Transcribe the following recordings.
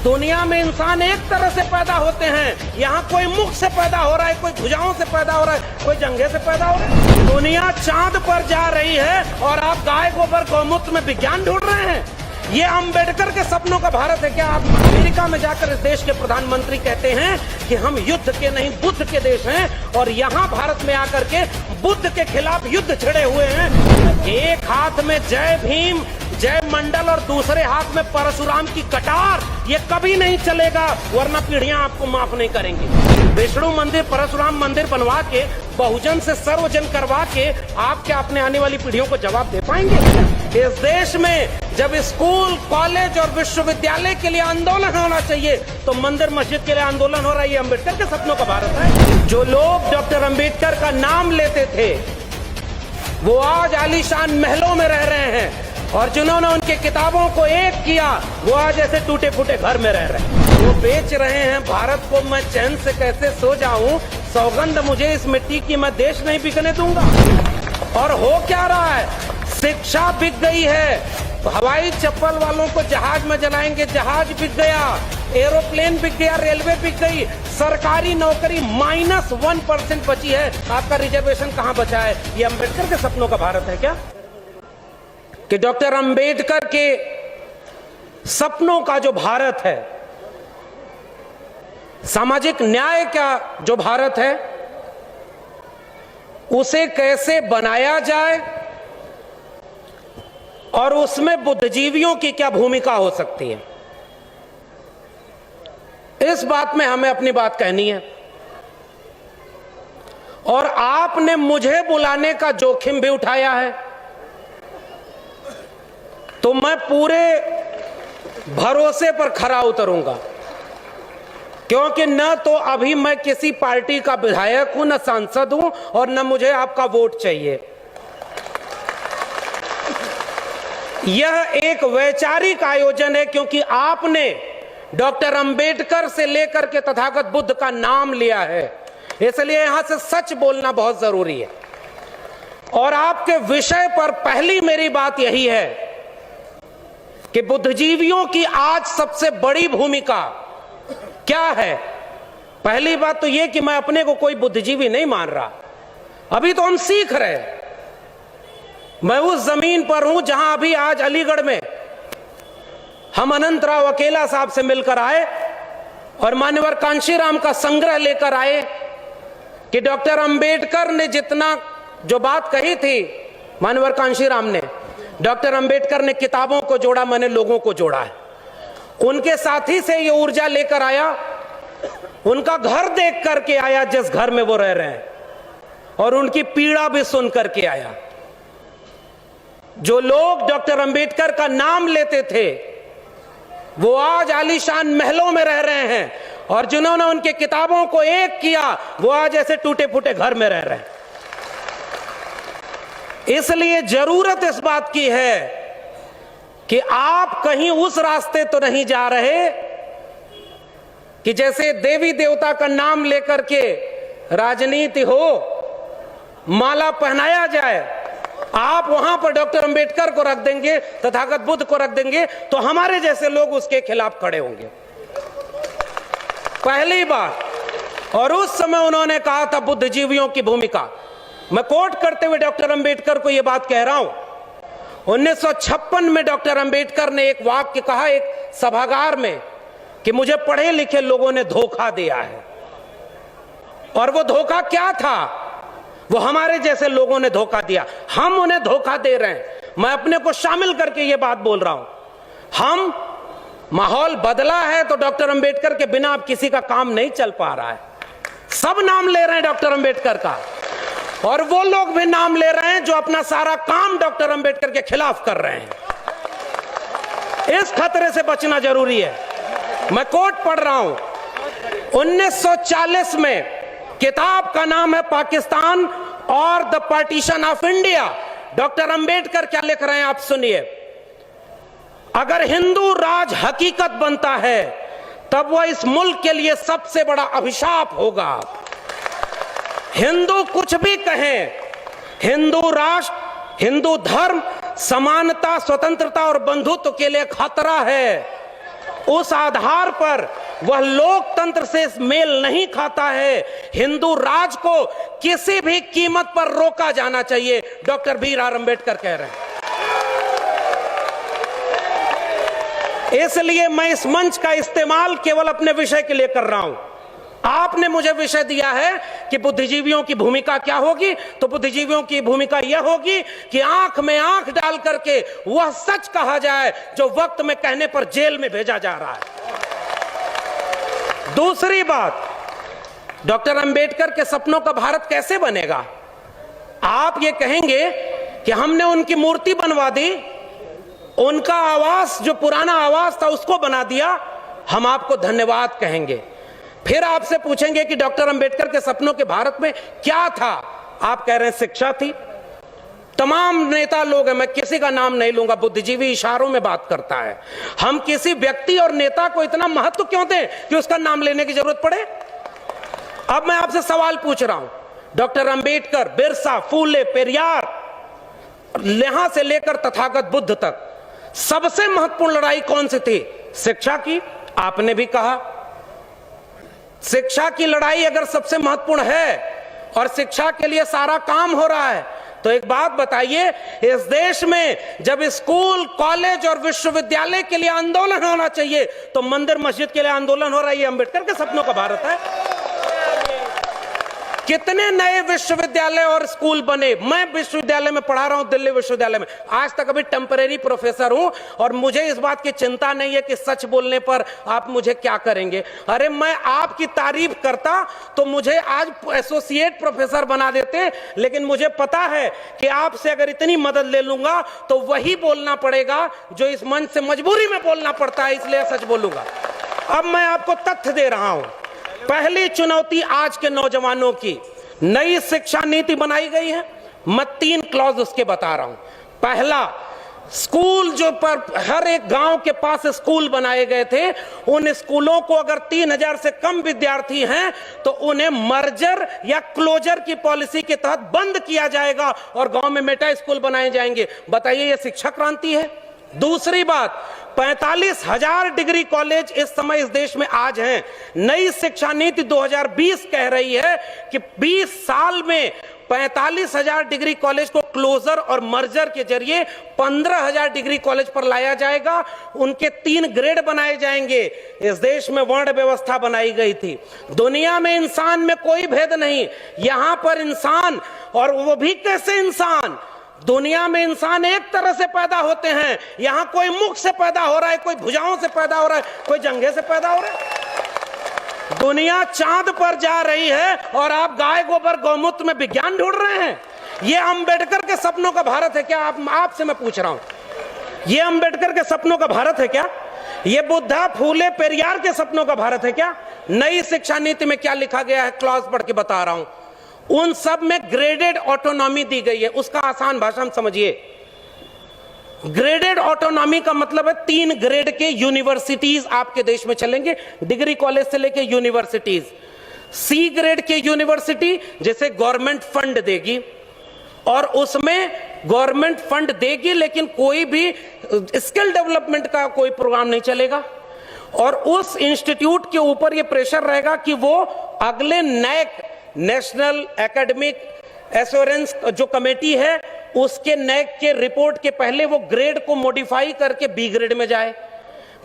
दुनिया में इंसान एक तरह से पैदा होते हैं, यहाँ कोई मुख से पैदा हो रहा है, कोई भुजाओं से पैदा हो रहा है, कोई जंघे से पैदा हो रहा है। दुनिया चांद पर जा रही है और आप गाय गोबर गौमूत्र में विज्ञान ढूंढ रहे हैं। ये अंबेडकर के सपनों का भारत है क्या? आप अमेरिका में जाकर इस देश के प्रधानमंत्री कहते हैं कि हम युद्ध के नहीं बुद्ध के देश हैं, और यहाँ भारत में आकर के बुद्ध के खिलाफ युद्ध छिड़े हुए हैं। एक हाथ में जय भीम जय मंडल और दूसरे हाथ में परशुराम की कटार, ये कभी नहीं चलेगा, वरना पीढ़ियां आपको माफ नहीं करेंगी। विष्णु मंदिर परशुराम मंदिर बनवा के बहुजन से सर्वजन करवा के आप क्या अपने आने वाली पीढ़ियों को जवाब दे पाएंगे? इस देश में जब स्कूल कॉलेज और विश्वविद्यालय के लिए आंदोलन होना चाहिए तो मंदिर मस्जिद के लिए आंदोलन हो रहा है। ये अम्बेडकर के सपनों का भारत है। जो लोग डॉक्टर अम्बेडकर का नाम लेते थे वो आज आलीशान महलों में रह रहे हैं, और जिन्होंने उनके किताबों को एक किया वो आज ऐसे टूटे फूटे घर में रह रहे हैं। वो बेच रहे हैं भारत को, मैं चैन से कैसे सो जाऊं, सौगंध मुझे इस मिट्टी की, मैं देश नहीं बिकने दूंगा। और हो क्या रहा है? शिक्षा बिक गई है। हवाई चप्पल वालों को जहाज में जलाएंगे, जहाज बिक गया। एरोप्लेन बिक गया, रेलवे बिक गई। सरकारी नौकरी -1% बची है। आपका रिजर्वेशन कहां बचा है? ये अम्बेडकर के सपनों का भारत है क्या? कि डॉक्टर अंबेडकर के सपनों का जो भारत है, सामाजिक न्याय का जो भारत है, उसे कैसे बनाया जाए और उसमें बुद्धिजीवियों की क्या भूमिका हो सकती है, इस बात में हमें अपनी बात कहनी है। और आपने मुझे बुलाने का जोखिम भी उठाया है, तो मैं पूरे भरोसे पर खरा उतरूंगा, क्योंकि न तो अभी मैं किसी पार्टी का विधायक हूं, न सांसद हूं, और न मुझे आपका वोट चाहिए। यह एक वैचारिक आयोजन है, क्योंकि आपने डॉक्टर अंबेडकर से लेकर के तथागत बुद्ध का नाम लिया है, इसलिए यहां से सच बोलना बहुत जरूरी है। और आपके विषय पर पहली मेरी बात यही है कि बुद्धिजीवियों की आज सबसे बड़ी भूमिका क्या है। पहली बात तो यह कि मैं अपने को कोई बुद्धिजीवी नहीं मान रहा, अभी तो हम सीख रहे हैं। मैं उस जमीन पर हूं जहां अभी आज अलीगढ़ में हम अनंतराव अकेला साहब से मिलकर आए और मान्यवर कांशीराम का संग्रह लेकर आए कि डॉक्टर अंबेडकर ने जितना जो बात कही थी, मान्यवर कांशीराम ने, डॉक्टर अंबेडकर ने किताबों को जोड़ा, मैंने लोगों को जोड़ा है। उनके साथी से ये ऊर्जा लेकर आया, उनका घर देख करके आया जिस घर में वो रह रहे हैं, और उनकी पीड़ा भी सुन करके आया। जो लोग डॉक्टर अंबेडकर का नाम लेते थे वो आज आलीशान महलों में रह रहे हैं, और जिन्होंने उनके किताबों को एक किया वो आज ऐसे टूटे फूटे घर में रह रहे हैं। इसलिए जरूरत इस बात की है कि आप कहीं उस रास्ते तो नहीं जा रहे कि जैसे देवी देवता का नाम लेकर के राजनीति हो, माला पहनाया जाए, आप वहां पर डॉक्टर अंबेडकर को रख देंगे, तथागत बुद्ध को रख देंगे, तो हमारे जैसे लोग उसके खिलाफ खड़े होंगे, पहली बात। और उस समय उन्होंने कहा था बुद्धिजीवियों की भूमिका, मैं कोट करते हुए डॉक्टर अंबेडकर को यह बात कह रहा हूं। 1956 में डॉक्टर अंबेडकर ने एक वाक्य कहा एक सभागार में कि मुझे पढ़े लिखे लोगों ने धोखा दिया है। और वो धोखा क्या था? वो हमारे जैसे लोगों ने धोखा दिया, हम उन्हें धोखा दे रहे हैं। मैं अपने को शामिल करके ये बात बोल रहा हूं। हम माहौल बदला है तो डॉक्टर अंबेडकर के बिना अब किसी का काम नहीं चल पा रहा है। सब नाम ले रहे हैं डॉक्टर अंबेडकर का, और वो लोग भी नाम ले रहे हैं जो अपना सारा काम डॉक्टर अंबेडकर के खिलाफ कर रहे हैं। इस खतरे से बचना जरूरी है। मैं कोट पढ़ रहा हूं, 1940 में, किताब का नाम है पाकिस्तान और the partition of India. Doctor Ambedkar क्या लिख रहे हैं आप सुनिए। अगर हिंदू राज हकीकत बनता है तब वह इस मुल्क के लिए सबसे बड़ा अभिशाप होगा। हिंदू कुछ भी कहें, हिंदू राष्ट्र, हिंदू धर्म समानता, स्वतंत्रता और बंधुत्व के लिए खतरा है। उस आधार पर वह लोकतंत्र से मेल नहीं खाता है। हिंदू राज को किसी भी कीमत पर रोका जाना चाहिए, डॉक्टर BR अंबेडकर कह रहे हैं। इसलिए मैं इस मंच का इस्तेमाल केवल अपने विषय के लिए कर रहा हूं। आपने मुझे विषय दिया है कि बुद्धिजीवियों की भूमिका क्या होगी, तो बुद्धिजीवियों की भूमिका यह होगी कि आंख में आंख डाल करके वह सच कहा जाए जो वक्त में कहने पर जेल में भेजा जा रहा है। दूसरी बात, डॉक्टर अंबेडकर के सपनों का भारत कैसे बनेगा? आप ये कहेंगे कि हमने उनकी मूर्ति बनवा दी, उनका आवास जो पुराना आवास था उसको बना दिया, हम आपको धन्यवाद कहेंगे। फिर आपसे पूछेंगे कि डॉक्टर अंबेडकर के सपनों के भारत में क्या था? आप कह रहे हैं शिक्षा थी। तमाम नेता लोग हैं, मैं किसी का नाम नहीं लूंगा, बुद्धिजीवी इशारों में बात करता है। हम किसी व्यक्ति और नेता को इतना महत्व क्यों दें कि उसका नाम लेने की जरूरत पड़े? अब मैं आपसे सवाल पूछ रहा हूं, डॉक्टर अंबेडकर, बिरसा, फूले, पेरियार, यहां से लेकर तथागत बुद्ध तक सबसे महत्वपूर्ण लड़ाई कौन सी थी? शिक्षा की। आपने भी कहा शिक्षा की लड़ाई अगर सबसे महत्वपूर्ण है और शिक्षा के लिए सारा काम हो रहा है, तो एक बात बताइए, इस देश में जब स्कूल, कॉलेज और विश्वविद्यालय के लिए आंदोलन होना चाहिए तो मंदिर मस्जिद के लिए आंदोलन हो रहा है। ये अंबेडकर के सपनों का भारत है। कितने नए विश्वविद्यालय और स्कूल बने? मैं विश्वविद्यालय में पढ़ा रहा हूं, दिल्ली विश्वविद्यालय में, आज तक अभी टेम्परेरी प्रोफेसर हूं और मुझे इस बात की चिंता नहीं है कि सच बोलने पर आप मुझे क्या करेंगे। अरे मैं आपकी तारीफ करता तो मुझे आज एसोसिएट प्रोफेसर बना देते, लेकिन मुझे पता है कि आपसे अगर इतनी मदद ले लूंगा तो वही बोलना पड़ेगा जो इस मंच से मजबूरी में बोलना पड़ता है, इसलिए सच बोलूंगा। अब मैं आपको तथ्य दे रहा हूं। पहली चुनौती आज के नौजवानों की, नई शिक्षा नीति बनाई गई है। मैं 3 क्लॉज उसके बता रहा हूं। पहला, स्कूल जो पर हर एक गांव के पास स्कूल बनाए गए थे, उन स्कूलों को अगर 3000 से कम विद्यार्थी हैं तो उन्हें मर्जर या क्लोजर की पॉलिसी के तहत बंद किया जाएगा और गांव में मेटा स्कूल बनाए जाएंगे। बताइए, यह शिक्षा क्रांति है? दूसरी बात, 45,000 डिग्री कॉलेज इस समय इस देश में आज हैं। नई शिक्षा नीति 2020 कह रही है कि 20 साल में 45,000 डिग्री कॉलेज को क्लोजर और मर्जर के जरिए 15,000 डिग्री कॉलेज पर लाया जाएगा। उनके 3 ग्रेड बनाए जाएंगे। इस देश में वर्ण व्यवस्था बनाई गई थी। दुनिया में इंसान में कोई भेद नहीं, यहां पर इंसान, और वो भी कैसे इंसान, दुनिया में इंसान एक तरह से पैदा होते हैं। यहां कोई मुख से पैदा हो रहा है, कोई भुजाओं से पैदा हो रहा है, कोई जंघे से पैदा हो रहा है। दुनिया चांद पर जा रही है और आप गाय गोबर गौमूत्र में विज्ञान ढूंढ रहे हैं। यह अंबेडकर के सपनों का भारत है क्या? आपसे मैं पूछ रहा हूं, यह अंबेडकर के सपनों का भारत है क्या? यह बुद्धा, फूले, पेरियार के सपनों का भारत है क्या? नई शिक्षा नीति में क्या लिखा गया है, क्लॉज पढ़ के बता रहा हूं। उन सब में ग्रेडेड ऑटोनॉमी दी गई है। उसका आसान भाषा में समझिए। ग्रेडेड ऑटोनॉमी का मतलब है 3 ग्रेड के यूनिवर्सिटीज आपके देश में चलेंगे, डिग्री कॉलेज से लेके यूनिवर्सिटीज। सी ग्रेड के यूनिवर्सिटी जैसे गवर्नमेंट फंड देगी, और उसमें गवर्नमेंट फंड देगी लेकिन कोई भी स्किल डेवलपमेंट का कोई प्रोग्राम नहीं चलेगा, और उस इंस्टीट्यूट के ऊपर यह प्रेशर रहेगा कि वो अगले नैक, नेशनल एकेडमिक एश्योरेंस जो कमेटी है, उसके नैक के रिपोर्ट के पहले वो ग्रेड को मॉडिफाई करके बी ग्रेड में जाए।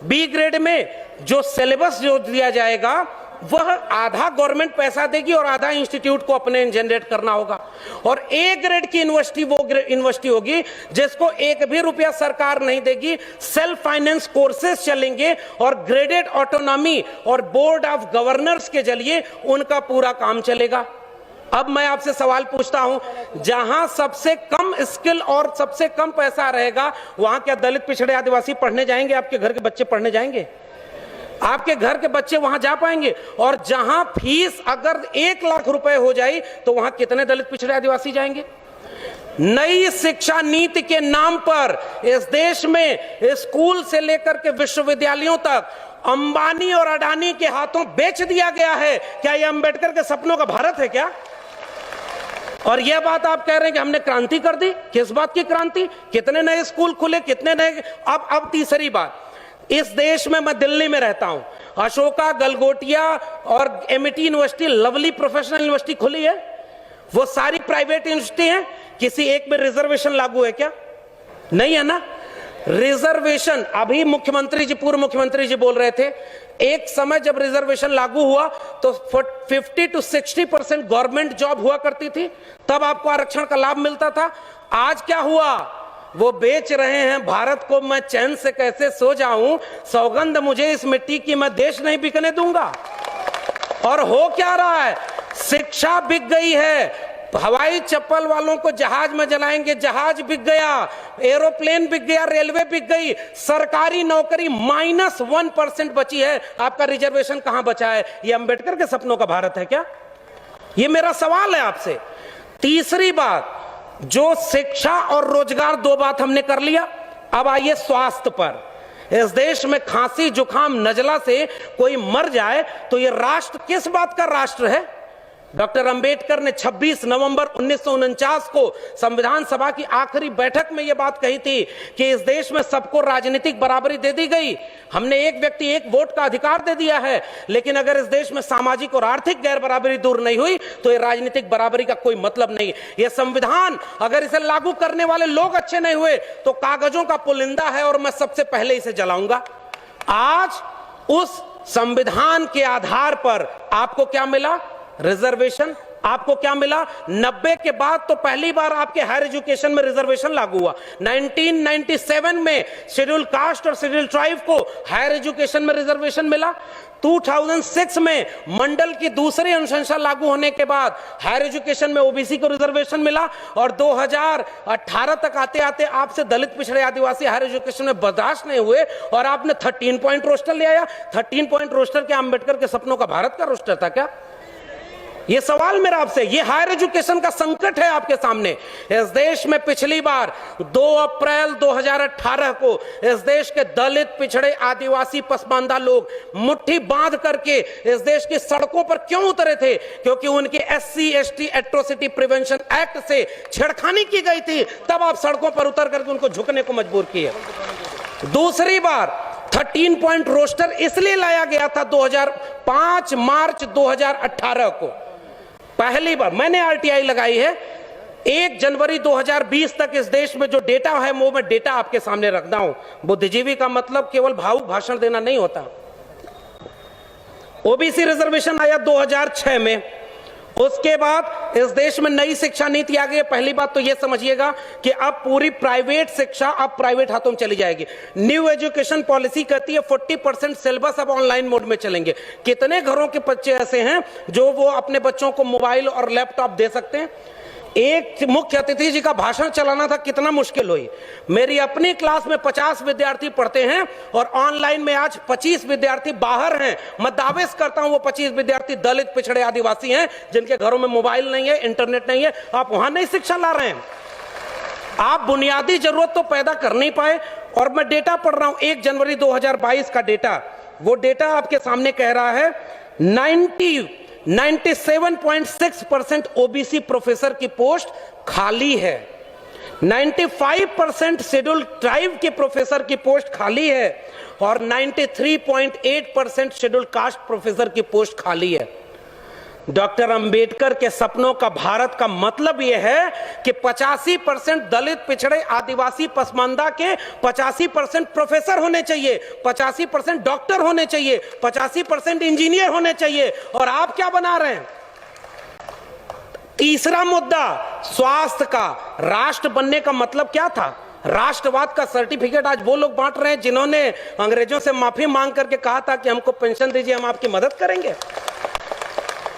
बी ग्रेड में जो सिलेबस जो दिया जाएगा वह आधा गवर्नमेंट पैसा देगी और आधा इंस्टीट्यूट को अपने जनरेट करना होगा। और ए ग्रेड की यूनिवर्सिटी वो यूनिवर्सिटी होगी जिसको 1 भी रुपया सरकार नहीं देगी, सेल्फ फाइनेंस कोर्सेज चलेंगे और ग्रेडेड ऑटोनॉमी और बोर्ड ऑफ गवर्नर्स के जरिए उनका पूरा काम चलेगा। अब मैं आपसे सवाल पूछता हूं, जहां सबसे कम स्किल और सबसे कम पैसा रहेगा, वहां क्या दलित, पिछड़े, आदिवासी पढ़ने जाएंगे? आपके घर के बच्चे पढ़ने जाएंगे? आपके घर के बच्चे वहां जा पाएंगे? और जहां फीस अगर 1 लाख रुपए हो जाए तो वहां कितने दलित, पिछड़े, आदिवासी जाएंगे? नई शिक्षा नीति के नाम पर इस देश में स्कूल से लेकर के विश्वविद्यालयों तक अंबानी और अडानी के हाथों बेच दिया गया है। क्या यह अंबेडकर के सपनों का भारत है क्या? और यह बात आप कह रहे हैं कि हमने क्रांति कर दी। किस बात की क्रांति? कितने नए स्कूल खुले, कितने नए। अब तीसरी बात, इस देश में, मैं दिल्ली में रहता हूं, अशोका, गलगोटिया और Amity university, lovely professional university खुली है, वो सारी प्राइवेट यूनिवर्सिटी हैं। किसी एक में रिजर्वेशन लागू है क्या? नहीं है ना। रिजर्वेशन, अभी मुख्यमंत्री जी, पूर्व मुख्यमंत्री जी बोल रहे थे, एक समय जब रिजर्वेशन लागू हुआ तो 50 to 60% गवर्नमेंट जॉब हुआ करती थी, तब आपको आरक्षण का लाभ मिलता था। आज क्या हुआ? वो बेच रहे हैं भारत को। मैं चैन से कैसे सो जाऊं, सौगंध मुझे इस मिट्टी की, मैं देश नहीं बिकने दूंगा। और हो क्या रहा है? शिक्षा बिक गई है। हवाई चप्पल वालों को जहाज में जलाएंगे, जहाज बिक गया, एरोप्लेन बिक गया, रेलवे बिक गई, सरकारी नौकरी -1% बची है। आपका रिजर्वेशन कहां बचा है? ये अंबेडकर के सपनों का भारत है क्या? ये मेरा सवाल है आपसे। तीसरी बात, जो शिक्षा और रोजगार, दो बात हमने कर लिया। अब आइए स्वास्थ्य पर। इस देश में खांसी, जुकाम, नजला से कोई मर जाए तो ये राष्ट्र किस बात का राष्ट्र है? डॉक्टर अंबेडकर ने 26 नवंबर 1949 को संविधान सभा की आखिरी बैठक में यह बात कही थी कि इस देश में सबको राजनीतिक बराबरी दे दी गई। हमने एक व्यक्ति एक वोट का अधिकार दे दिया है, लेकिन अगर इस देश में सामाजिक और आर्थिक गैर बराबरी दूर नहीं हुई तो ये राजनीतिक बराबरी का कोई मतलब नहीं। यह संविधान, अगर इसे लागू करने वाले लोग अच्छे नहीं हुए तो कागजों का पुलिंदा है और मैं सबसे पहले इसे जलाऊंगा। आज उस संविधान के आधार पर आपको क्या मिला? रिजर्वेशन। आपको क्या मिला? 90 के बाद तो पहली बार आपके हायर एजुकेशन में रिजर्वेशन लागू हुआ। 1997 में शेड्यूल कास्ट और शेड्यूल ट्राइब को हायर एजुकेशन में रिजर्वेशन मिला। 2006 में मंडल की दूसरी अनुशंसा लागू होने के बाद हायर एजुकेशन में ओबीसी को रिजर्वेशन मिला। और 2018 तक आते आते आपसे दलित, पिछड़े, आदिवासी हायर एजुकेशन में बर्दाश्त नहीं हुए और आपने 13 पॉइंट रोस्टर ले आया। 13 पॉइंट रोस्टर क्या अम्बेडकर के सपनों का भारत का रोस्टर था क्या? ये सवाल मेरा आपसे। ये हायर एजुकेशन का संकट है आपके सामने। इस देश में पिछली बार 2 अप्रैल 2018 को इस देश के दलित, पिछड़े, आदिवासी, पसमानदा लोग मुट्ठी बांध करके इस देश की सड़कों पर क्यों उतरे थे? क्योंकि उनके SC ST atrocity prevention act से छेड़खानी की गई थी। तब आप सड़कों पर उतर करके उनको झुकने को मजबूर किए। दूसरी बार 13 पॉइंट रोस्टर इसलिए लाया गया था 5 मार्च 2018 को। पहली बार मैंने RTI लगाई है। 1 जनवरी 2020 तक इस देश में जो डेटा है वो मैं डेटा आपके सामने रखता हूं। बुद्धिजीवी का मतलब केवल भावुक भाषण देना नहीं होता। ओबीसी रिजर्वेशन आया 2006 में। उसके बाद इस देश में नई शिक्षा नीति आ गई। पहली बात तो यह समझिएगा कि अब पूरी प्राइवेट शिक्षा अब प्राइवेट हाथों में चली जाएगी। न्यू एजुकेशन पॉलिसी कहती है 40% सिलेबस अब ऑनलाइन मोड में चलेंगे। कितने घरों के बच्चे ऐसे हैं जो वो अपने बच्चों को मोबाइल और लैपटॉप दे सकते हैं? एक मुख्य अतिथि जी का भाषण चलाना था, कितना मुश्किल हुई। मेरी अपनी क्लास में 50 विद्यार्थी पढ़ते हैं और ऑनलाइन में आज 25 विद्यार्थी बाहर हैं। मैं दावे करता हूं वो 25 विद्यार्थी दलित, पिछड़े, आदिवासी हैं जिनके घरों में मोबाइल नहीं है, इंटरनेट नहीं है। आप वहां नहीं शिक्षा ला रहे हैं। आप बुनियादी जरूरत तो पैदा कर नहीं पाए। और मैं डेटा पढ़ रहा हूं 1 जनवरी 2022 का डेटा। वो डेटा आपके सामने कह रहा है 97.6% ओबीसी प्रोफेसर की पोस्ट खाली है। 95% शेड्यूल ट्राइब के प्रोफेसर की पोस्ट खाली है और 93.8% शेड्यूल कास्ट प्रोफेसर की पोस्ट खाली है। डॉक्टर अंबेडकर के सपनों का भारत का मतलब यह है कि 85% दलित, पिछड़े, आदिवासी, पसमानदा के 85% प्रोफेसर होने चाहिए, 85% डॉक्टर होने चाहिए, 85% इंजीनियर होने चाहिए। और आप क्या बना रहे हैं? तीसरा मुद्दा स्वास्थ्य का। राष्ट्र बनने का मतलब क्या था? राष्ट्रवाद का सर्टिफिकेट आज वो लोग बांट रहे हैं जिन्होंने अंग्रेजों से माफी मांग करके कहा था कि हमको पेंशन दीजिए, हम आपकी मदद करेंगे।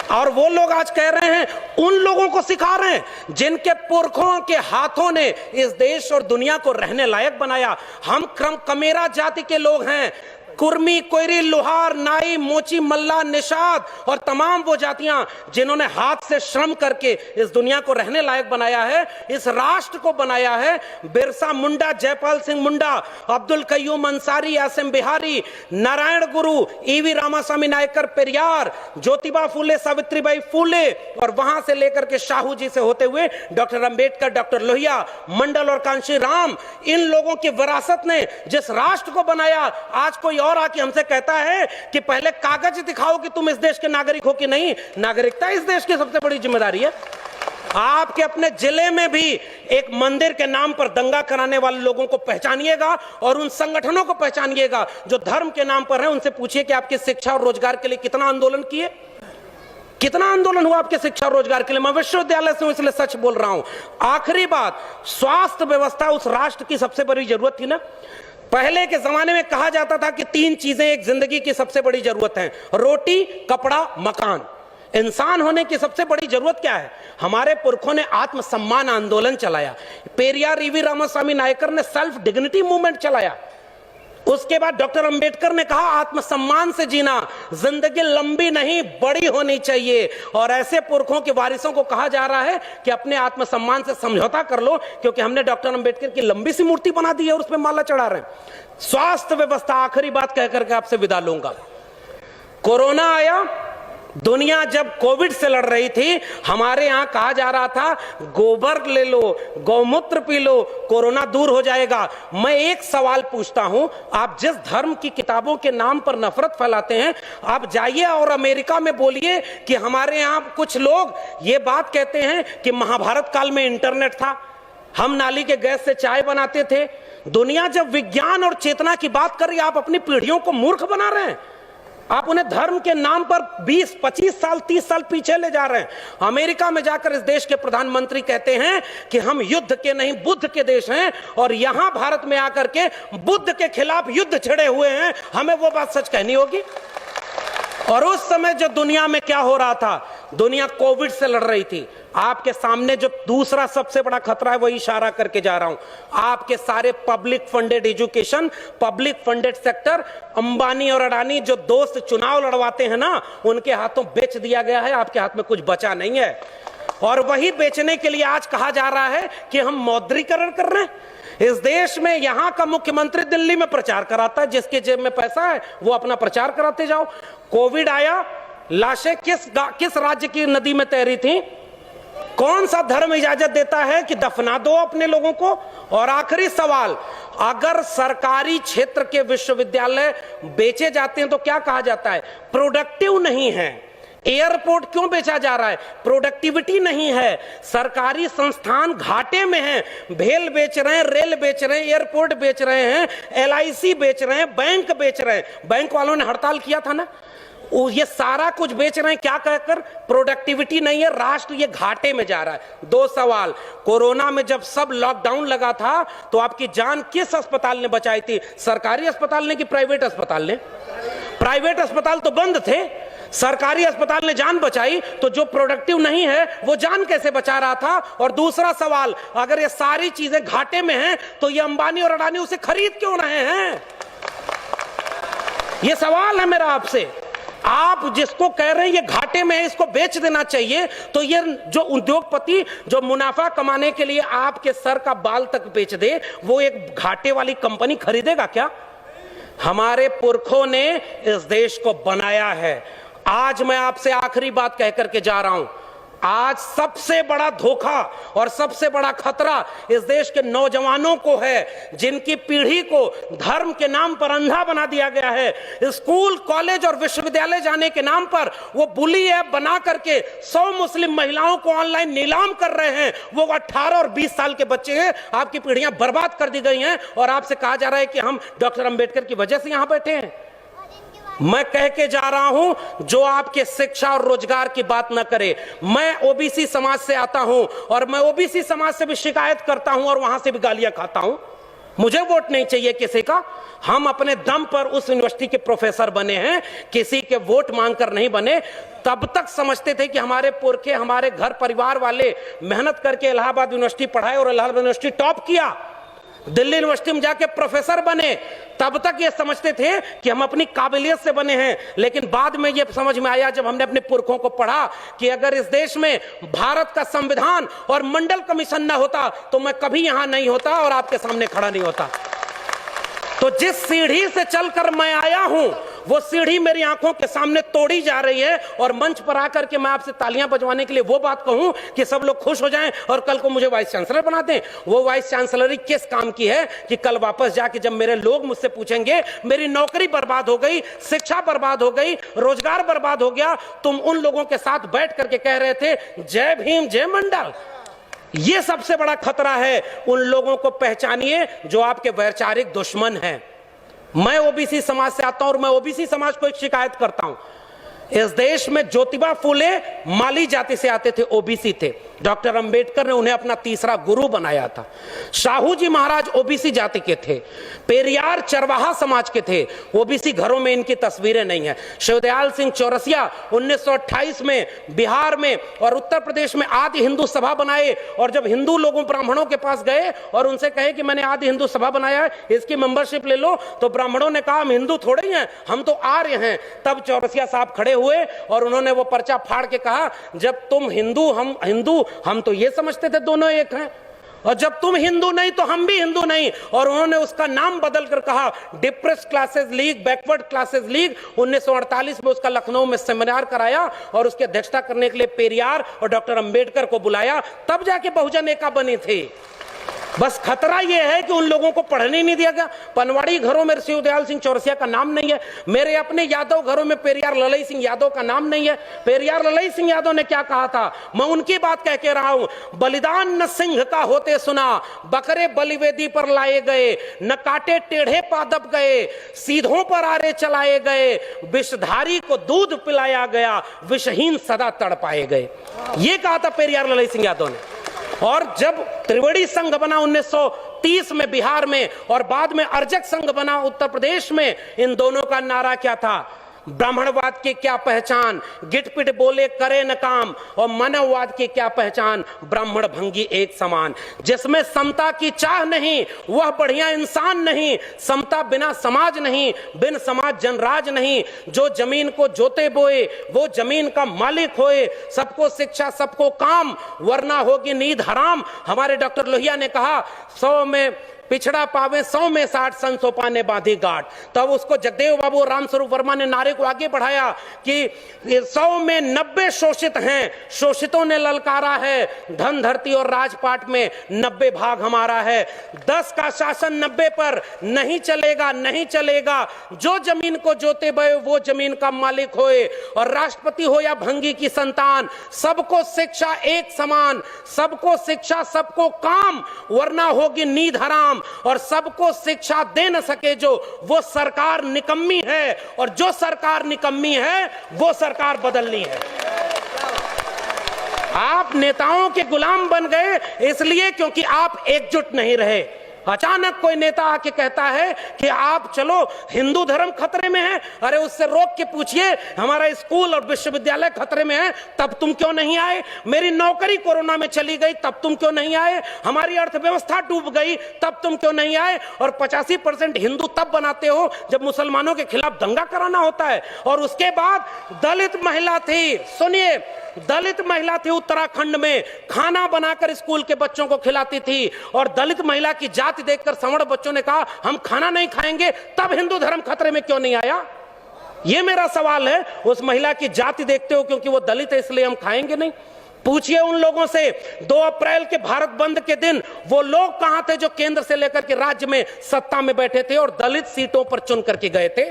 और वो लोग आज कह रहे हैं, उन लोगों को सिखा रहे हैं जिनके पुरखों के हाथों ने इस देश और दुनिया को रहने लायक बनाया। हम कमेरा जाति के लोग हैं। कुर्मी, कोयरी, लोहार, नाई, मोची, मल्ला, निषाद और तमाम वो जातियां जिन्होंने हाथ से श्रम करके इस दुनिया को रहने लायक बनाया है, इस राष्ट्र को बनाया है। बिरसा मुंडा, जयपाल सिंह मुंडा, अब्दुल कयूम अंसारी, आसिम बिहारी, नारायण गुरु, ईवी रामास्वामी नायकर, पेरियार, ज्योतिबा फूले, सावित्रीबाई फूले और वहां से लेकर के शाहू जी से होते हुए डॉक्टर अंबेडकर, डॉक्टर लोहिया, मंडल और कांशी राम, इन लोगों की विरासत ने जिस राष्ट्र को बनाया, आज कोई और आके हमसे कहता है कि पहले कागज दिखाओ कि तुम इस देश के नागरिक हो कि नहीं। नागरिकता इस देश की सबसे बड़ी जिम्मेदारी है। आपके अपने जिले में भी एक मंदिर के नाम पर दंगा कराने वाले लोगों को पहचानिएगा और उन संगठनों को पहचानिएगा जो धर्म के नाम पर हैं। उनसे पूछिए कि आपकी शिक्षा और रोजगार के लिए कितना आंदोलन किए, कितना आंदोलन हुआ आपके शिक्षा और रोजगार के लिए। मैं विश्वविद्यालय से हूं इसलिए सच बोल रहा हूं। आखिरी बात, स्वास्थ्य व्यवस्था उस राष्ट्र की सबसे बड़ी जरूरत थी ना। पहले के जमाने में कहा जाता था कि 3 चीजें एक जिंदगी की सबसे बड़ी जरूरत हैं, रोटी, कपड़ा, मकान। इंसान होने की सबसे बड़ी जरूरत क्या है? हमारे पुरखों ने आत्मसम्मान आंदोलन चलाया, पेरियार, ईवी रामास्वामी नायकर ने सेल्फ डिग्निटी मूवमेंट चलाया। उसके बाद डॉक्टर अंबेडकर ने कहा आत्मसम्मान से जीना, जिंदगी लंबी नहीं बड़ी होनी चाहिए। और ऐसे पुरखों के वारिसों को कहा जा रहा है कि अपने आत्मसम्मान से समझौता कर लो, क्योंकि हमने डॉक्टर अंबेडकर की लंबी सी मूर्ति बना दी है और उसमें माला चढ़ा रहे हैं। स्वास्थ्य व्यवस्था, आखिरी बात कहकर के आपसे विदा लूंगा। कोरोना आया, दुनिया जब कोविड से लड़ रही थी, हमारे यहां कहा जा रहा था गोबर ले लो, गौमूत्र पी लो, कोरोना दूर हो जाएगा। मैं एक सवाल पूछता हूं, आप जिस धर्म की किताबों के नाम पर नफरत फैलाते हैं, आप जाइए और अमेरिका में बोलिए कि हमारे यहां कुछ लोग ये बात कहते हैं कि महाभारत काल में इंटरनेट था, हम नाली के गैस से चाय बनाते थे। दुनिया जब विज्ञान और चेतना की बात कर रही है, आप अपनी पीढ़ियों को मूर्ख बना रहे हैं। आप उन्हें धर्म के नाम पर 20, 25 साल, 30 साल पीछे ले जा रहे हैं। अमेरिका में जाकर इस देश के प्रधानमंत्री कहते हैं कि हम युद्ध के नहीं बुद्ध के देश हैं, और यहां भारत में आकर के बुद्ध के खिलाफ युद्ध छिड़े हुए हैं। हमें वो बात सच कहनी होगी। और उस समय जो दुनिया में क्या हो रहा था, दुनिया कोविड से लड़ रही थी। आपके सामने जो दूसरा सबसे बड़ा खतरा है, वही इशारा करके जा रहा हूं। आपके सारे public funded education, public funded sector, Ambani और अडानी जो दोस्त चुनाव लड़वाते हैं ना, उनके हाथों बेच दिया गया है। आपके हाथ में कुछ बचा नहीं है। और वही बेचने के लिए आज कहा जा रहा है कि हम मौद्रीकरण कर रहे हैं। इस देश में यहां का मुख्यमंत्री दिल्ली में प्रचार कराता है, जिसके जेब में पैसा है वो अपना प्रचार कराते जाओ। कोविड आया, लाशें किस राज्य की नदी में तैरी थी? कौन सा धर्म इजाजत देता है कि दफना दो अपने लोगों को? और आखिरी सवाल, अगर सरकारी क्षेत्र के विश्वविद्यालय बेचे जाते हैं तो क्या कहा जाता है? प्रोडक्टिव नहीं है। एयरपोर्ट क्यों बेचा जा रहा है? प्रोडक्टिविटी नहीं है। सरकारी संस्थान घाटे में हैं, भेल बेच रहे हैं, रेल बेच रहे हैं, एयरपोर्ट बेच रहे हैं, LIC बेच रहे हैं, बैंक बेच रहे हैं। बैंक वालों ने हड़ताल किया था ना, ये सारा कुछ बेच रहे हैं क्या कहकर? प्रोडक्टिविटी नहीं है, राष्ट्र ये घाटे में जा रहा है। 2 सवाल, कोरोना में जब सब लॉकडाउन लगा था तो आपकी जान किस अस्पताल ने बचाई थी? सरकारी अस्पताल ने कि प्राइवेट अस्पताल ने? प्राइवेट अस्पताल तो बंद थे, सरकारी अस्पताल ने जान बचाई। तो जो प्रोडक्टिव नहीं है वो जान कैसे बचा रहा था? और दूसरा सवाल, अगर ये सारी चीजें घाटे में हैं तो ये अंबानी और अडानी उसे खरीद क्यों रहे हैं? ये सवाल है मेरा आपसे। आप जिसको कह रहे हैं ये घाटे में है, इसको बेच देना चाहिए, तो ये जो उद्योगपति जो मुनाफा कमाने के लिए आपके सर का बाल तक बेच दे, वो एक घाटे वाली कंपनी खरीदेगा क्या? हमारे पुरखों ने इस देश को बनाया है। आज मैं आपसे आखिरी बात कहकर के जा रहा हूं, आज सबसे बड़ा धोखा और सबसे बड़ा खतरा इस देश के नौजवानों को है, जिनकी पीढ़ी को धर्म के नाम पर अंधा बना दिया गया है। स्कूल, कॉलेज और विश्वविद्यालय जाने के नाम पर वो बुली ऐप बना करके 100 मुस्लिम महिलाओं को ऑनलाइन नीलाम कर रहे हैं। वो 18 और 20 साल के बच्चे हैं। आपकी पीढ़ियां बर्बाद कर दी गई हैं और आपसे कहा जा रहा है कि हम डॉक्टर अंबेडकर की वजह से यहां बैठे हैं। मैं कह के जा रहा हूं, जो आपके शिक्षा और रोजगार की बात न करे। मैं ओबीसी समाज से आता हूं और मैं ओबीसी समाज से भी शिकायत करता हूं और वहां से भी गालियां खाता हूं। मुझे वोट नहीं चाहिए किसी का। हम अपने दम पर उस यूनिवर्सिटी के प्रोफेसर बने हैं, किसी के वोट मांगकर नहीं बने। तब तक समझते थे कि हमारे पुरखे, हमारे घर परिवार वाले मेहनत करके इलाहाबाद यूनिवर्सिटी पढ़ाए और इलाहाबाद यूनिवर्सिटी टॉप किया। दिल्ली यूनिवर्सिटी में जाके प्रोफेसर बने, तब तक ये समझते थे कि हम अपनी काबिलियत से बने हैं, लेकिन बाद में ये समझ में आया जब हमने अपने पुरखों को पढ़ा कि अगर इस देश में भारत का संविधान और मंडल कमीशन न होता तो मैं कभी यहां नहीं होता और आपके सामने खड़ा नहीं होता। तो जिस सीढ़ी से चलकर मैं आया हूं वो सीढ़ी मेरी आंखों के सामने तोड़ी जा रही है, और मंच पर आकर के मैं आपसे तालियां बजवाने के लिए वो बात कहूं कि सब लोग खुश हो जाएं और कल को मुझे वाइस चांसलर बना दें, वो वाइस चांसलरी किस काम की है कि कल वापस जाके जब मेरे लोग मुझसे पूछेंगे मेरी नौकरी बर्बाद हो गई, शिक्षा बर्बाद हो गई, रोजगार बर्बाद हो गया, तुम उन लोगों के साथ बैठ करके कह रहे थे जय भीम जय मंडल। ये सबसे बड़ा खतरा है। उन लोगों को पहचानिए जो आपके वैचारिक दुश्मन हैं। मैं ओबीसी समाज से आता हूं और मैं ओबीसी समाज को एक शिकायत करता हूं। इस देश में ज्योतिबा फूले माली जाति से आते थे, ओबीसी थे। डॉक्टर अंबेडकर ने उन्हें अपना तीसरा गुरु बनाया था। शाहू जी महाराज ओबीसी जाति के थे। पेरियार चरवाहा समाज के थे। ओबीसी घरों में इनकी तस्वीरें नहीं है। शिवदयाल सिंह चौरसिया 1928 में बिहार में और उत्तर प्रदेश में आदि हिंदू सभा बनाए, और जब हिंदू लोगों ब्राह्मणों के पास गए और उनसे कहे कि मैंने आदि हिंदू सभा बनाया है, इसकी मेंबरशिप ले लो, तो ब्राह्मणों ने कहा हम हिंदू थोड़े ही हैं, हम तो आर्य हैं। तब चौरसिया साहब खड़े हुए और उन्होंने वो पर्चा फाड़ के कहा जब तुम हिंदू हम हिंदू, हम तो ये समझते थे दोनों एक हैं, और जब तुम हिंदू नहीं तो हम भी हिंदू नहीं। और उन्होंने उसका नाम बदल कर कहा depressed classes league, backward classes league. 1948 में उसका लखनऊ में सेमिनार कराया और उसकी अध्यक्षता करने के लिए पेरियार और डॉक्टर अंबेडकर को बुलाया, तब जाके बहुजन एका बनी थी। बस खतरा यह है कि उन लोगों को पढ़ने नहीं दिया गया। पनवाड़ी घरों में शिवदयाल सिंह चौरसिया का नाम नहीं है। मेरे अपने यादव घरों में पेरियार ललई सिंह यादव का नाम नहीं है। पेरियार ललई सिंह यादव ने क्या कहा था, मैं उनकी बात कह के रहा हूं। बलिदान न सिंह का होते सुना, बकरे बलिवेदी पर लाए गए, न काटे टेढ़े पादप गए, सीधों पर आरे चलाए गए, विषधारी को दूध पिलाया गया, विषहीन सदा तड़पाए गए। ये कहा था पेरियार ललई सिंह यादव ने। और जब त्रिवेणी संघ बना 1930 में बिहार में, और बाद में अर्जक संघ बना उत्तर प्रदेश में, इन दोनों का नारा क्या था, ब्राह्मणवाद की क्या पहचान, गिटपिट बोले करे न काम, और मानववाद की क्या पहचान, ब्राह्मण भंगी एक समान। जिसमें समता की चाह नहीं वह बढ़िया इंसान नहीं, समता बिना समाज नहीं, बिन समाज जनराज नहीं। जो जमीन को जोते बोए वो जमीन का मालिक होए, सबको शिक्षा सबको काम, वरना होगी नींद हराम। हमारे डॉक्टर लोहिया ने कहा 100 में पिछड़ा पावे 100 में 60, संसो पाने बांधी गांठ। तब उसको जगदेव बाबू और रामस्वरूप वर्मा ने नारे को आगे बढ़ाया कि 100 में 90 शोषित हैं, शोषितों ने ललकारा है, धन धरती और राजपाट में 90 भाग हमारा है। 10 का शासन 90 पर नहीं चलेगा, नहीं चलेगा। जो जमीन को जोते बे वो जमीन का मालिक होए, और राष्ट्रपति हो या भंगी की संतान, सबको शिक्षा एक समान, सबको शिक्षा सबको काम, वरना होगी नींद हराम। और सबको शिक्षा दे न सके जो, वो सरकार निकम्मी है, और जो सरकार निकम्मी है वो सरकार बदलनी है। आप नेताओं के गुलाम बन गए इसलिए क्योंकि आप एकजुट नहीं रहे। अचानक कोई नेता आके कहता है कि आप चलो हिंदू धर्म खतरे में है, अरे उससे रोक के पूछिए हमारा स्कूल और विश्वविद्यालय खतरे में है, तब तुम क्यों नहीं आए? मेरी नौकरी कोरोना में चली गई, तब तुम क्यों नहीं आए? हमारी अर्थव्यवस्था डूब गई, तब तुम क्यों नहीं आए? और 85% हिंदू तब बनाते हो जब मुसलमानों के खिलाफ दंगा कराना होता है। और उसके बाद दलित महिला थी, सुनिए, दलित महिला थी उत्तराखंड में, खाना बनाकर स्कूल के बच्चों को खिलाती थी, और दलित महिला की जाति देखकर सवर्ण बच्चों ने कहा हम खाना नहीं खाएंगे, तब हिंदू धर्म खतरे में क्यों नहीं आया? यह मेरा सवाल है। उस महिला की जाति देखते हो क्योंकि वो दलित है इसलिए हम खाएंगे नहीं? पूछिए उन लोगों से 2 अप्रैल के भारत बंद के दिन वो लोग कहां थे जो केंद्र से लेकर के राज्य में सत्ता में बैठे थे और दलित सीटों पर चुन करके गए थे?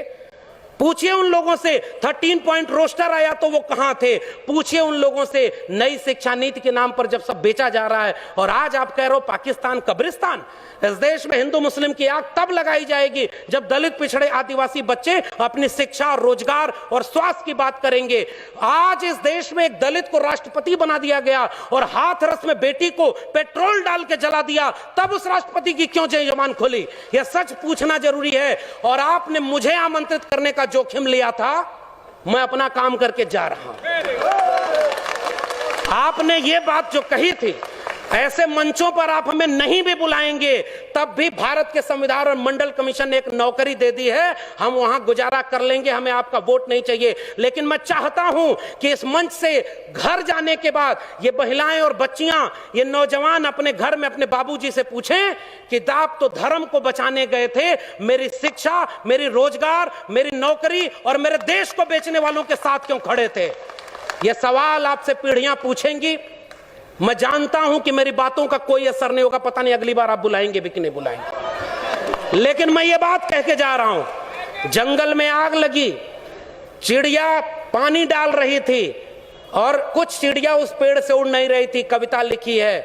पूछिए उन लोगों से 13 पॉइंट रोस्टर आया तो वो कहां थे? पूछिए उन लोगों से नई शिक्षा नीति के नाम पर जब सब बेचा जा रहा है, और आज आप कह रहे हो पाकिस्तान कब्रिस्तान। इस देश में हिंदू मुस्लिम की आग तब लगाई जाएगी जब दलित पिछड़े आदिवासी बच्चे अपनी शिक्षा, रोजगार और स्वास्थ्य की बात करेंगे। आज इस देश में एक दलित को राष्ट्रपति बना दिया गया और हाथरस में बेटी को पेट्रोल डाल के जला दिया, तब उस राष्ट्रपति की क्यों जबान खुली? यह सच पूछना जरूरी है। और आपने मुझे आमंत्रित करने का जोखिम लिया था, मैं अपना काम करके जा रहा हूं। आपने ये बात जो कही थी ऐसे मंचों पर आप हमें नहीं भी बुलाएंगे तब भी भारत के संविधान और मंडल कमीशन ने एक नौकरी दे दी है, हम वहां गुजारा कर लेंगे, हमें आपका वोट नहीं चाहिए। लेकिन मैं चाहता हूं कि इस मंच से घर जाने के बाद ये महिलाएं और बच्चियां, ये नौजवान अपने घर में अपने बाबूजी से पूछें कि आप तो धर्म को बचाने गए थे, मेरी शिक्षा, मेरी रोजगार, मेरी नौकरी और मेरे देश को बेचने वालों के साथ क्यों खड़े थे? ये सवाल आपसे पीढ़ियां पूछेंगी। मैं जानता हूं कि मेरी बातों का कोई असर नहीं होगा, पता नहीं अगली बार आप बुलाएंगे भी कि नहीं बुलाएंगे। लेकिन मैं ये बात कह के जा रहा हूं, जंगल में आग लगी, चिड़िया पानी डाल रही थी और कुछ चिड़िया उस पेड़ से उड़ नहीं रही थी। कविता लिखी है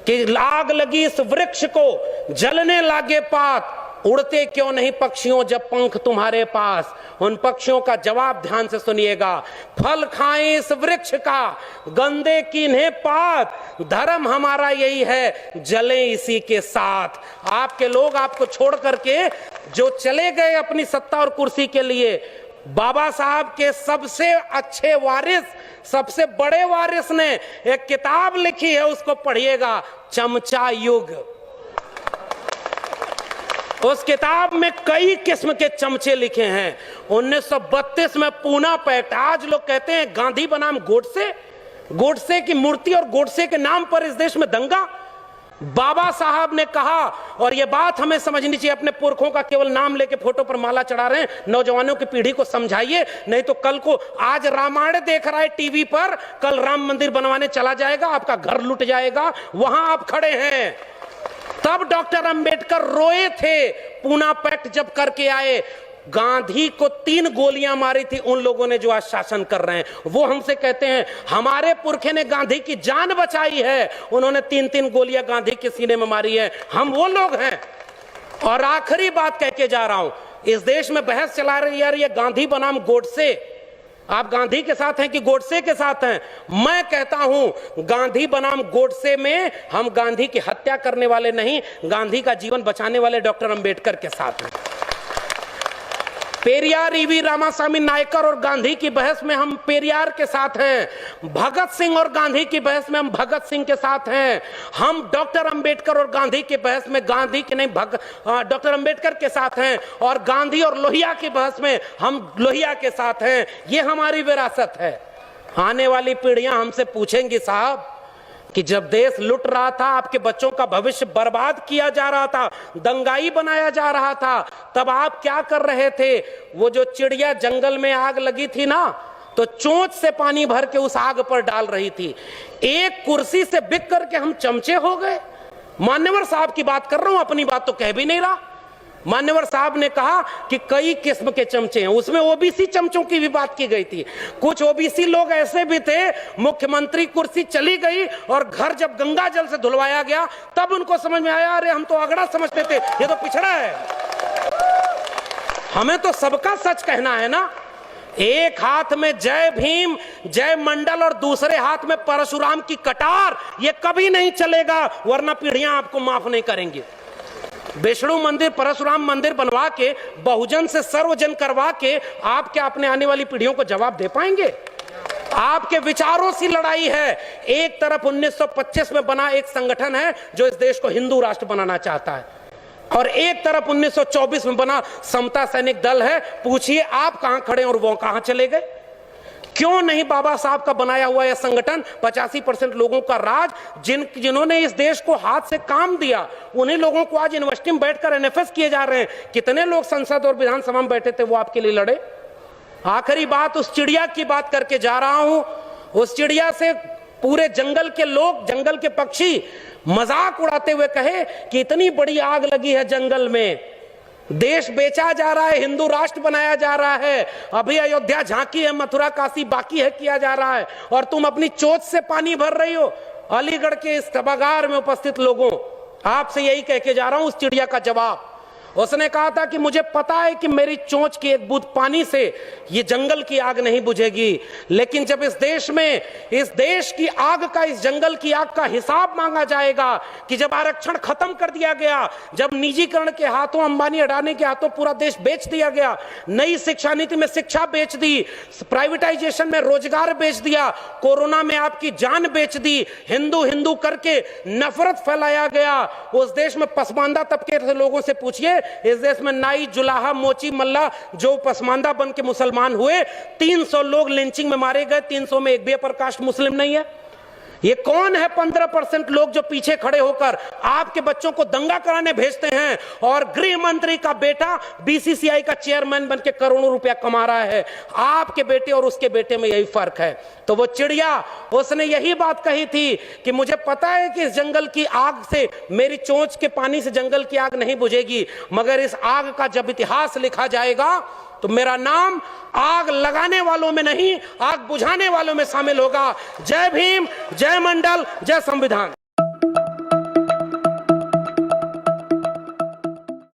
कि आग लगी इस वृक्ष को, जलने लागे पात, उड़ते क्यों नहीं पक्षियों जब पंख तुम्हारे पास। उन पक्षियों का जवाब ध्यान से सुनिएगा, फल खाएं इस वृक्ष का, गंदे कीन्हे पात, धर्म हमारा यही है, जले इसी के साथ। आपके लोग आपको छोड़ करके जो चले गए अपनी सत्ता और कुर्सी के लिए, बाबा साहब के सबसे अच्छे वारिस, सबसे बड़े वारिस ने एक किताब लिखी है, उसको पढ़िएगा, चमचा युग। उस किताब में कई किस्म के चमचे लिखे हैं। 1932 में पूना पैक्ट, आज लोग कहते हैं गांधी बनाम गोडसे, गोडसे की मूर्ति और गोडसे के नाम पर इस देश में दंगा। बाबा साहब ने कहा, और यह बात हमें समझनी चाहिए, अपने पुरखों का केवल नाम लेके फोटो पर माला चढ़ा रहे हैं, नौजवानों की पीढ़ी को समझाइए, नहीं तो कल को आज रामायण देख रहा है टीवी पर, कल राम मंदिर बनवाने चला जाएगा, आपका घर लुट जाएगा, वहां आप खड़े हैं। तब डॉक्टर अंबेडकर रोए थे, पूना पैक्ट जब करके आए। गांधी को 3 गोलियां मारी थी उन लोगों ने जो आज शासन कर रहे हैं। वो हमसे कहते हैं हमारे पुरखे ने गांधी की जान बचाई है, उन्होंने 3-3 गोलियां गांधी के सीने में मारी है, हम वो लोग हैं। और आखिरी बात कह के जा रहा हूं, इस देश में बहस चला रही है गांधी बनाम गोडसे, आप गांधी के साथ हैं कि गोडसे के साथ हैं? मैं कहता हूं गांधी बनाम गोडसे में हम गांधी की हत्या करने वाले नहीं, गांधी का जीवन बचाने वाले डॉक्टर अंबेडकर के साथ हैं। पेरियार ईवी रामास्वामी नायकर और गांधी की बहस में हम पेरियार के साथ हैं, भगत सिंह और गांधी की बहस में हम भगत सिंह के साथ हैं, हम डॉक्टर अंबेडकर और गांधी की बहस में गांधी के नहीं डॉक्टर अंबेडकर के साथ हैं, और गांधी और लोहिया की बहस में हम लोहिया के साथ हैं। ये हमारी विरासत है। आने वाली पीढ़ियां हमसे पूछेंगी साहब कि जब देश लुट रहा था, आपके बच्चों का भविष्य बर्बाद किया जा रहा था, दंगाई बनाया जा रहा था, तब आप क्या कर रहे थे? वो जो चिड़िया जंगल में आग लगी थी ना, तो चोंच से पानी भर के उस आग पर डाल रही थी। एक कुर्सी से बिक करके हम चमचे हो गए। मान्यवर साहब की बात कर रहा हूं, अपनी बात तो कह भी नहीं रहा। मान्यवर साहब ने कहा कि कई किस्म के चमचे हैं, उसमें ओबीसी चमचों की भी बात की गई थी। कुछ ओबीसी लोग ऐसे भी थे, मुख्यमंत्री कुर्सी चली गई और घर जब गंगा जल से धुलवाया गया तब उनको समझ में आया, अरे हम तो अगड़ा समझते थे, ये तो पिछड़ा है। हमें तो सबका सच कहना है ना। एक हाथ में जय भीम जय मंडल और दूसरे हाथ में परशुराम की कटार, ये कभी नहीं चलेगा, वरना पीढ़ियां आपको माफ नहीं करेंगी। विष्णु मंदिर, परशुराम मंदिर बनवा के, बहुजन से सर्वजन करवा के आप क्या अपने आने वाली पीढ़ियों को जवाब दे पाएंगे? आपके विचारों से लड़ाई है। एक तरफ 1925 में बना एक संगठन है जो इस देश को हिंदू राष्ट्र बनाना चाहता है, और एक तरफ 1924 में बना समता सैनिक दल है। पूछिए आप कहां खड़े और वो कहां चले गए? क्यों नहीं बाबा साहब का बनाया हुआ यह संगठन, 85% लोगों का राज, जिन्होंने इस देश को हाथ से काम दिया, उन्हीं लोगों को आज यूनिवर्सिटी में बैठकर एनएफएस किए जा रहे हैं। कितने लोग संसद और विधानसभा में बैठे थे, वो आपके लिए लड़े। आखिरी बात उस चिड़िया की बात करके जा रहा हूं। उस चिड़िया से पूरे जंगल के लोग, जंगल के पक्षी मजाक उड़ाते हुए कहे कि इतनी बड़ी आग लगी है जंगल में, देश बेचा जा रहा है, हिंदू राष्ट्र बनाया जा रहा है, अभी अयोध्या झांकी है, मथुरा काशी बाकी है किया जा रहा है, और तुम अपनी चोट से पानी भर रही हो। अलीगढ़ के इस सभागार में उपस्थित लोगों, आपसे यही कह के जा रहा हूं उस चिड़िया का जवाब। उसने कहा था कि मुझे पता है कि मेरी चोंच की एक बूंद पानी से ये जंगल की आग नहीं बुझेगी, लेकिन जब इस देश की आग का, इस जंगल की आग का हिसाब मांगा जाएगा कि जब आरक्षण खत्म कर दिया गया, जब निजीकरण के हाथों, अंबानी अडानी के हाथों पूरा देश बेच दिया गया, नई शिक्षा नीति में शिक्षा बेच दी, प्राइवेटाइजेशन में रोजगार बेच दिया, कोरोना में आपकी जान बेच दी, हिंदू हिंदू करके नफरत फैलाया गया, उस देश में पसमानदा तबके के लोगों से पूछिए, इस देश में नाई, जुलाहा, मोची, मल्ला जो पसमानदा बन के मुसलमान हुए, 300 लोग लिंचिंग में मारे गए, 300 में एक भी अपर कास्ट मुस्लिम नहीं है। ये कौन है 15% लोग जो पीछे खड़े होकर आपके बच्चों को दंगा कराने भेजते हैं, और गृह मंत्री का बेटा बीसीसीआई का चेयरमैन बनके करोड़ों रुपया कमा रहा है। आपके बेटे और उसके बेटे में यही फर्क है। तो वो चिड़िया, उसने यही बात कही थी कि मुझे पता है कि इस जंगल की आग से, मेरी चोंच के पानी से जंगल की आग नहीं बुझेगी, मगर इस आग का जब इतिहास लिखा जाएगा तो मेरा नाम आग लगाने वालों में नहीं, आग बुझाने वालों में शामिल होगा। जय भीम, जय मंडल, जय संविधान।